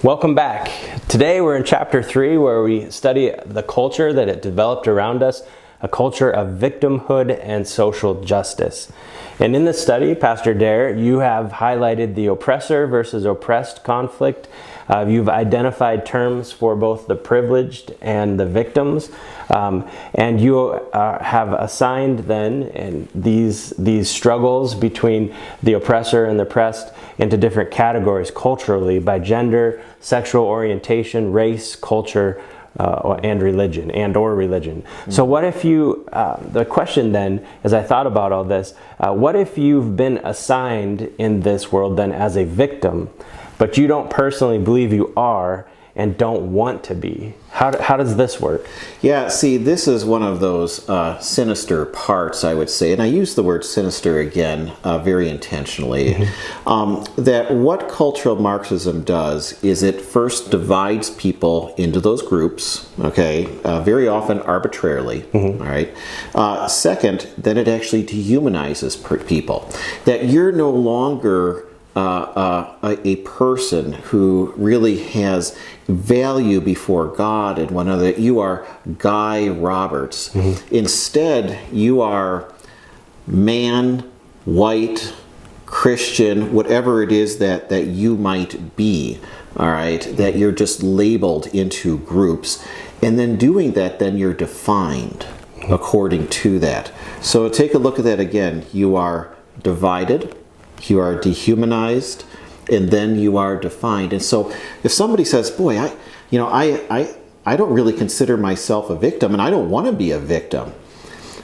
Welcome back. Today we're in chapter 3 where we study the culture that it developed around us, a culture of victimhood and social justice. And in this study, Pastor Dare, you have highlighted the oppressor versus oppressed conflict. You've identified terms for both the privileged and the victims. And you have assigned then these struggles between the oppressor and the oppressed into different categories culturally by gender, sexual orientation, race, culture, and religion, or religion. Mm-hmm. So what if you, the question then, as I thought about all this, what if you've been assigned in this world then as a victim, but you don't personally believe you are and don't want to be? How does this work? Yeah, see, this is one of those sinister parts, I would say, and I use the word sinister again very intentionally, that what cultural Marxism does is it first divides people into those groups, okay, very often arbitrarily, all right. Second, then it actually dehumanizes people, that you're no longer a person who really has value before God and one another. You are Guy Roberts. Instead, you are man, white, Christian, whatever it is that you might be, all right, that you're just labeled into groups. And then doing that, then you're defined according to that. So take a look at that again. You are divided, you are dehumanized, and then you are defined. And so if somebody says, boy, I don't really consider myself a victim, and I don't want to be a victim,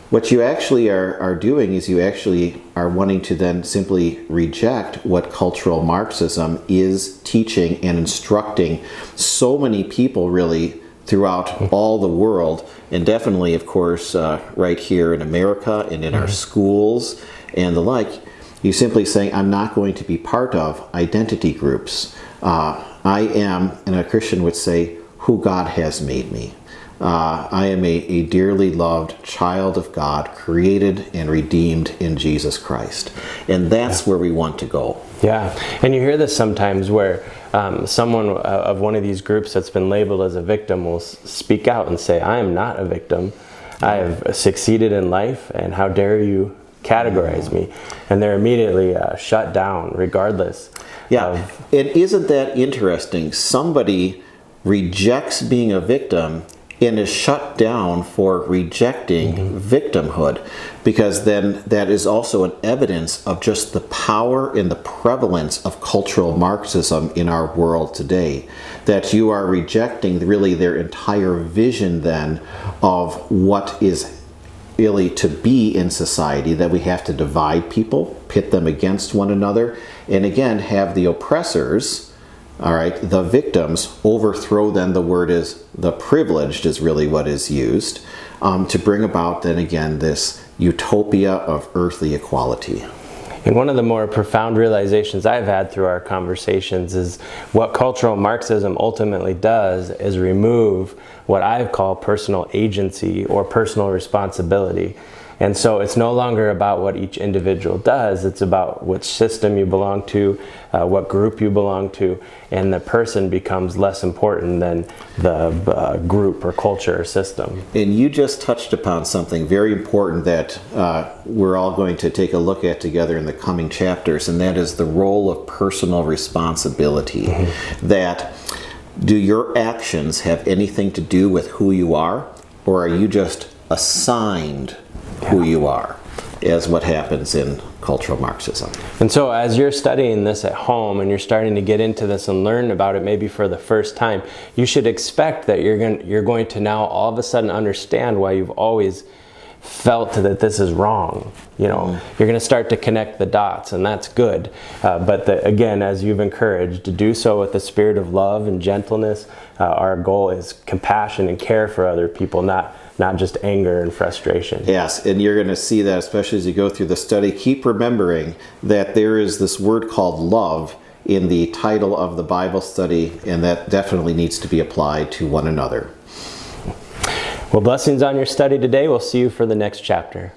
what you actually are doing is you actually are wanting to then simply reject what cultural Marxism is teaching and instructing so many people really throughout all the world, and definitely, of course, right here in America and in our schools and the like. You're simply saying, I'm not going to be part of identity groups. I am, and a Christian would say, who God has made me. I am a dearly loved child of God, created and redeemed in Jesus Christ. And that's where we want to go. Yeah, and you hear this sometimes where someone of one of these groups that's been labeled as a victim will speak out and say, I am not a victim. I have succeeded in life, and how dare you categorize me, and they're immediately shut down regardless. And isn't that interesting? Somebody rejects being a victim and is shut down for rejecting victimhood, because then that is also an evidence of just the power and the prevalence of cultural Marxism in our world today, that you are rejecting really their entire vision then of what is really to be in society, that we have to divide people, pit them against one another, and again have the oppressors, all right, the victims, overthrow then the word is the privileged is really what is used, to bring about then again this utopia of earthly equality. And one of the more profound realizations I've had through our conversations is what cultural Marxism ultimately does is remove what I call personal agency or personal responsibility. And so it's no longer about what each individual does, it's about which system you belong to, what group you belong to, and the person becomes less important than the group or culture or system. And you just touched upon something very important that we're all going to take a look at together in the coming chapters, and that is the role of personal responsibility. That do your actions have anything to do with who you are, or are you just assigned who you are, as what happens in cultural Marxism? And so as you're studying this at home and you're starting to get into this and learn about it maybe for the first time, you should expect that you're going to now all of a sudden understand why you've always felt that this is wrong. You're going to start to connect the dots, and that's good. But again, as you've encouraged, to do so with a spirit of love and gentleness. Our goal is compassion and care for other people, not just anger and frustration. Yes, and you're going to see that, especially as you go through the study. Keep remembering that there is this word called love in the title of the Bible study, and that definitely needs to be applied to one another. Well, blessings on your study today. We'll see you for the next chapter.